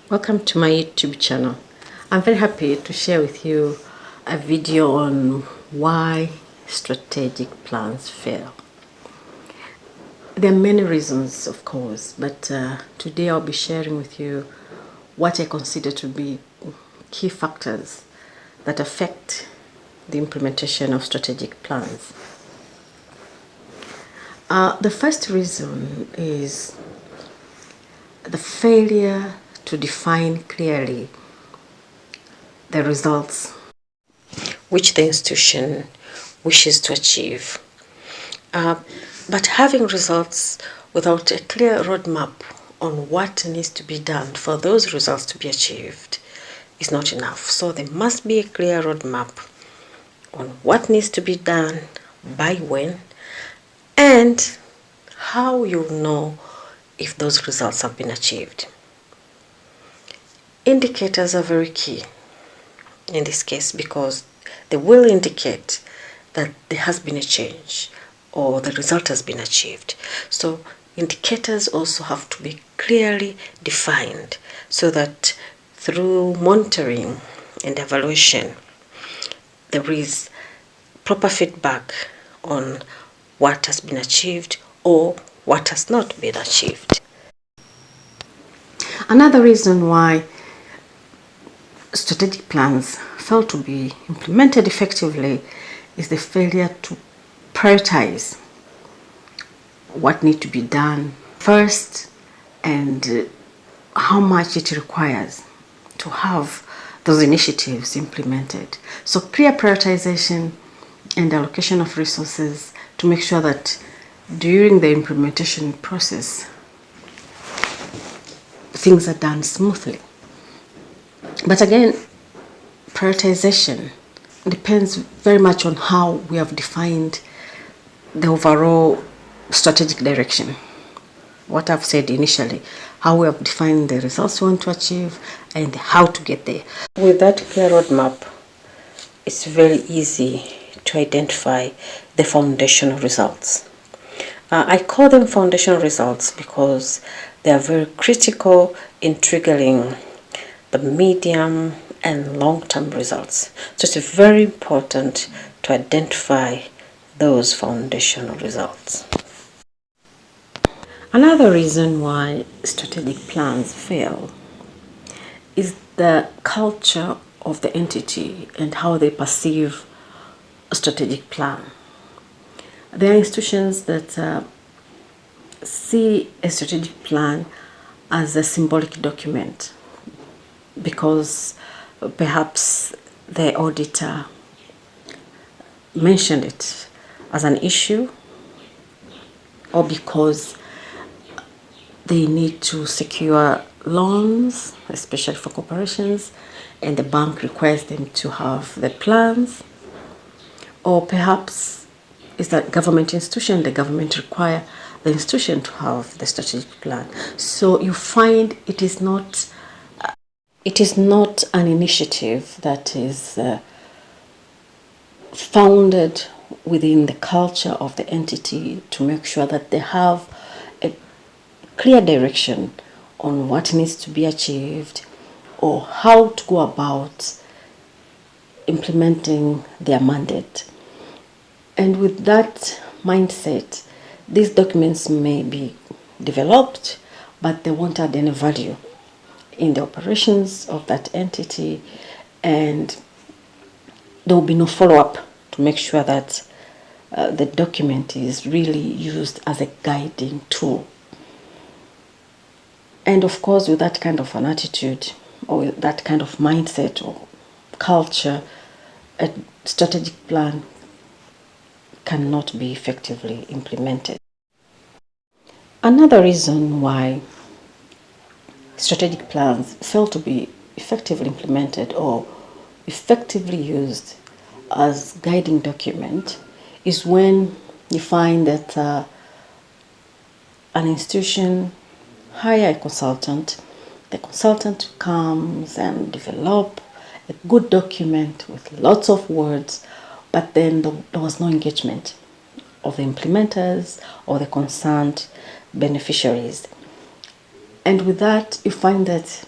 Welcome to my YouTube channel. I'm very happy to share with you a video on why strategic plans fail. There are many reasons, of course, but today I'll be sharing with you what I consider to be key factors that affect the implementation of strategic plans. The first reason is the failure to define clearly the results which the institution wishes to achieve. But having results without a clear roadmap on what needs to be done for those results to be achieved is not enough. So there must be a clear roadmap on what needs to be done, by when, and how you'll know if those results have been achieved. Indicators are very key in this case because they will indicate that there has been a change or the result has been achieved. So indicators also have to be clearly defined so that through monitoring and evaluation there is proper feedback on what has been achieved or what has not been achieved. Another reason why strategic plans fail to be implemented effectively is the failure to prioritize what needs to be done first and how much it requires to have those initiatives implemented. So clear prioritization and allocation of resources to make sure that during the implementation process things are done smoothly. But again, prioritization depends very much on how we have defined the overall strategic direction. What I've said initially, how we have defined the results we want to achieve and how to get there. With that clear roadmap, it's very easy to identify the foundational results. I call them foundational results because they are very critical in triggering the medium and long-term results. So it's very important to identify those foundational results. Another reason why strategic plans fail is the culture of the entity and how they perceive a strategic plan. There are institutions that see a strategic plan as a symbolic document because perhaps the auditor mentioned it as an issue or because they need to secure loans, especially for corporations, and the bank requires them to have the plans, or perhaps it's a government institution, the government require the institution to have the strategic plan. So you find it is not an initiative that is founded within the culture of the entity to make sure that they have a clear direction on what needs to be achieved or how to go about implementing their mandate. And with that mindset, these documents may be developed, but they won't add any value in the operations of that entity, and there will be no follow-up to make sure that the document is really used as a guiding tool. And of course, with that kind of an attitude or that kind of mindset or culture, a strategic plan cannot be effectively implemented. Another reason why strategic plans fail to be effectively implemented or effectively used as guiding document is when you find that an institution hire a consultant, the consultant comes and develop a good document with lots of words, but then there was no engagement of the implementers or the concerned beneficiaries. And with that, you find that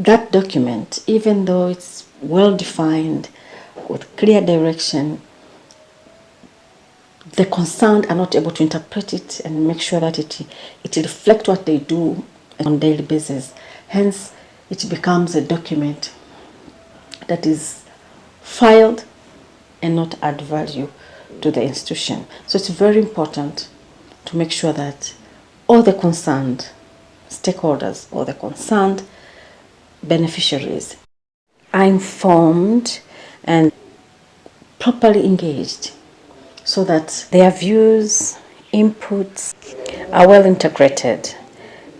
that document, even though it's well defined with clear direction, the concerned are not able to interpret it and make sure that it reflects what they do on a daily basis. Hence, it becomes a document that is filed and not add value to the institution. So it's very important to make sure that all the concerned stakeholders or the concerned beneficiaries are informed and properly engaged so that their views, inputs are well integrated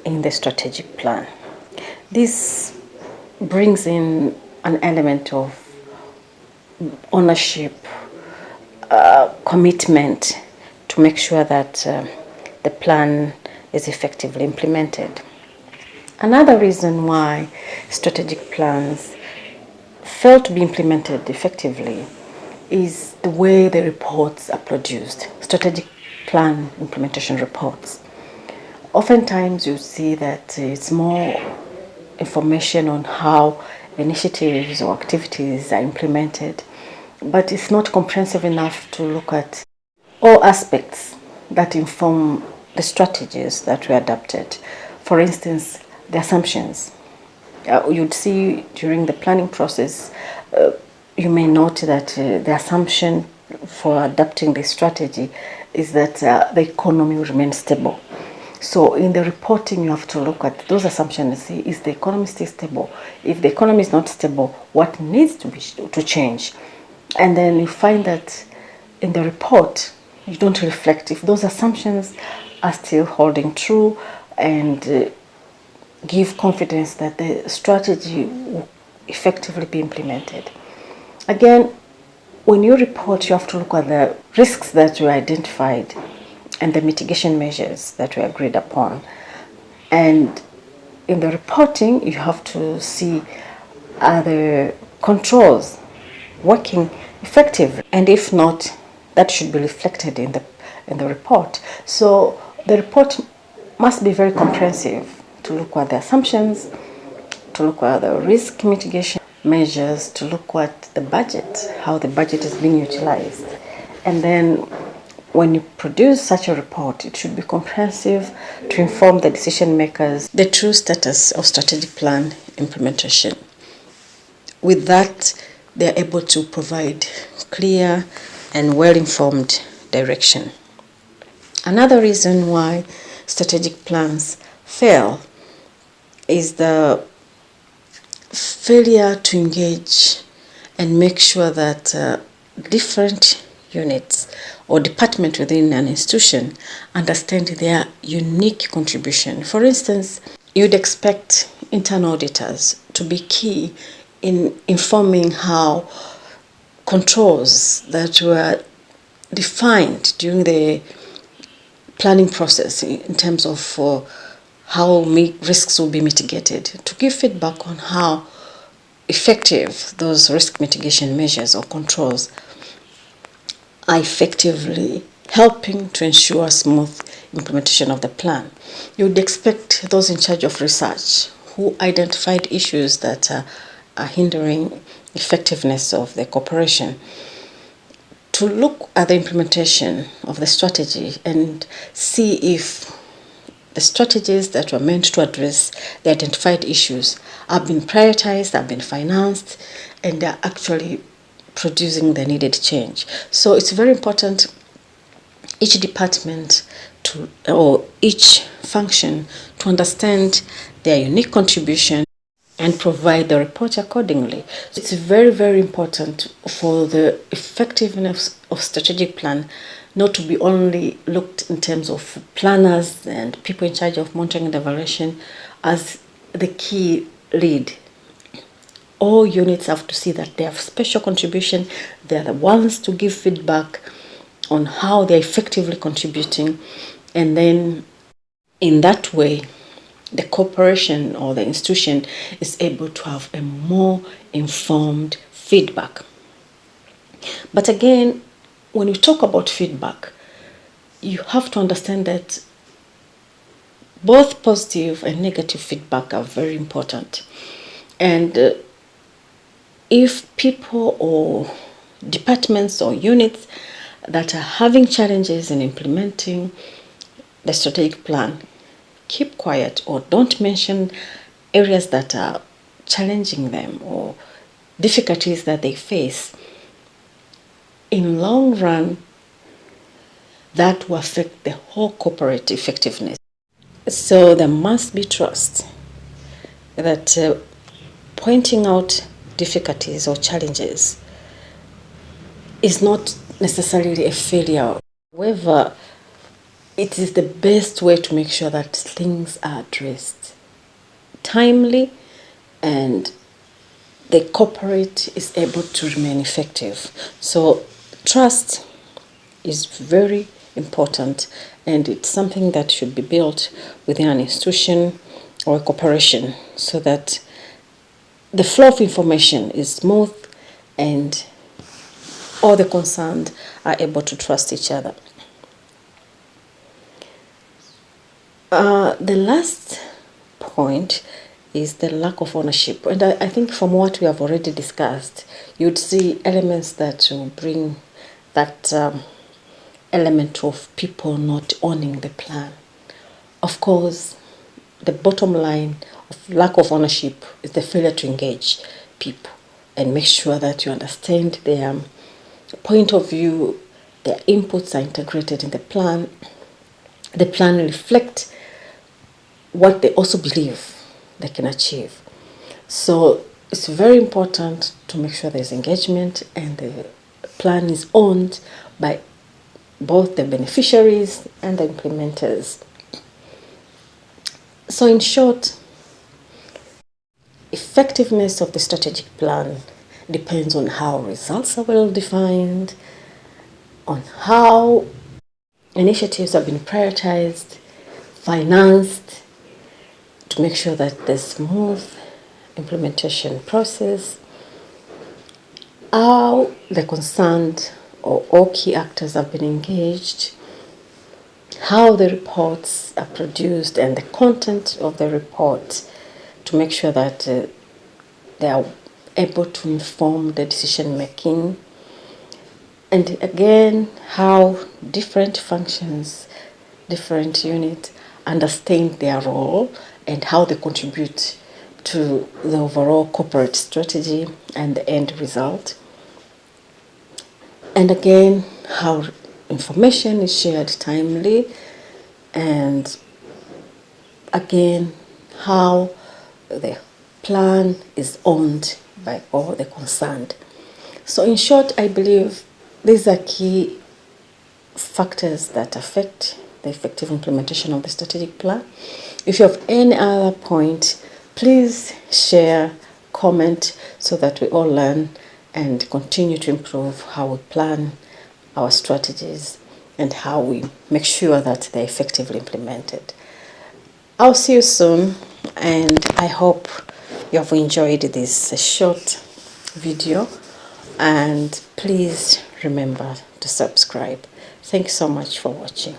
in the strategic plan. This brings in an element of ownership, commitment to make sure that the plan is effectively implemented. Another reason why strategic plans fail to be implemented effectively is the way the reports are produced. Strategic plan implementation reports. Oftentimes you see that it's more information on how initiatives or activities are implemented, but it's not comprehensive enough to look at all aspects that inform the strategies that were adopted. For instance, the assumptions. You'd see during the planning process, you may note that the assumption for adopting the strategy is that the economy will remain stable. So in the reporting, you have to look at those assumptions. See, is the economy still stable? If the economy is not stable, what needs to change? And then you find that in the report, you don't reflect if those assumptions are still holding true and give confidence that the strategy will effectively be implemented. Again, when you report, you have to look at the risks that you identified and the mitigation measures that were agreed upon. And in the reporting, you have to see are the controls working effectively, and if not, that should be reflected in the report. So the report must be very comprehensive to look at the assumptions, to look at the risk mitigation measures, to look at the budget, how the budget is being utilized. And then when you produce such a report, it should be comprehensive to inform the decision makers the true status of strategic plan implementation. With that, they are able to provide clear and well-informed direction. Another reason why strategic plans fail is the failure to engage and make sure that different units or department within an institution understand their unique contribution. For instance, you'd expect internal auditors to be key in informing how controls that were defined during the planning process in terms of how risks will be mitigated, to give feedback on how effective those risk mitigation measures or controls are effectively helping to ensure smooth implementation of the plan. You would expect those in charge of research who identified issues that are hindering effectiveness of the cooperation to look at the implementation of the strategy and see if the strategies that were meant to address the identified issues have been prioritized, have been financed, and are actually producing the needed change. So it's very important each department or each function to understand their unique contribution and provide the report accordingly. It's very, very important for the effectiveness of strategic plan not to be only looked in terms of planners and people in charge of monitoring and evaluation as the key lead. All units have to see that they have special contribution. They're the ones to give feedback on how they're effectively contributing. And then in that way, the corporation or the institution is able to have a more informed feedback. But again, when you talk about feedback, you have to understand that both positive and negative feedback are very important. And if people or departments or units that are having challenges in implementing the strategic plan, keep quiet or don't mention areas that are challenging them or difficulties that they face. In long run, that will affect the whole corporate effectiveness. So there must be trust that pointing out difficulties or challenges is not necessarily a failure. However, it is the best way to make sure that things are addressed timely and the corporate is able to remain effective. So trust is very important, and it's something that should be built within an institution or a corporation so that the flow of information is smooth and all the concerned are able to trust each other. The last point is the lack of ownership. And I think from what we have already discussed, you'd see elements that will bring that element of people not owning the plan. Of course, the bottom line of lack of ownership is the failure to engage people and make sure that you understand their point of view, their inputs are integrated in the plan. The plan reflects what they also believe they can achieve. So it's very important to make sure there's engagement and the plan is owned by both the beneficiaries and the implementers. So in short, effectiveness of the strategic plan depends on how results are well defined, on how initiatives have been prioritized, financed, to make sure that there's smooth implementation process, how the concerned or all key actors have been engaged, how the reports are produced and the content of the report to make sure that they are able to inform the decision making, and again how different functions, different units understand their role and how they contribute to the overall corporate strategy and the end result. And again, how information is shared timely, and again, how the plan is owned by all the concerned. So in short, I believe these are key factors that affect the effective implementation of the strategic plan. If you have any other point, please share, comment, so that we all learn and continue to improve how we plan our strategies and how we make sure that they're effectively implemented. I'll see you soon, and I hope you have enjoyed this short video, and please remember to subscribe. Thanks so much for watching.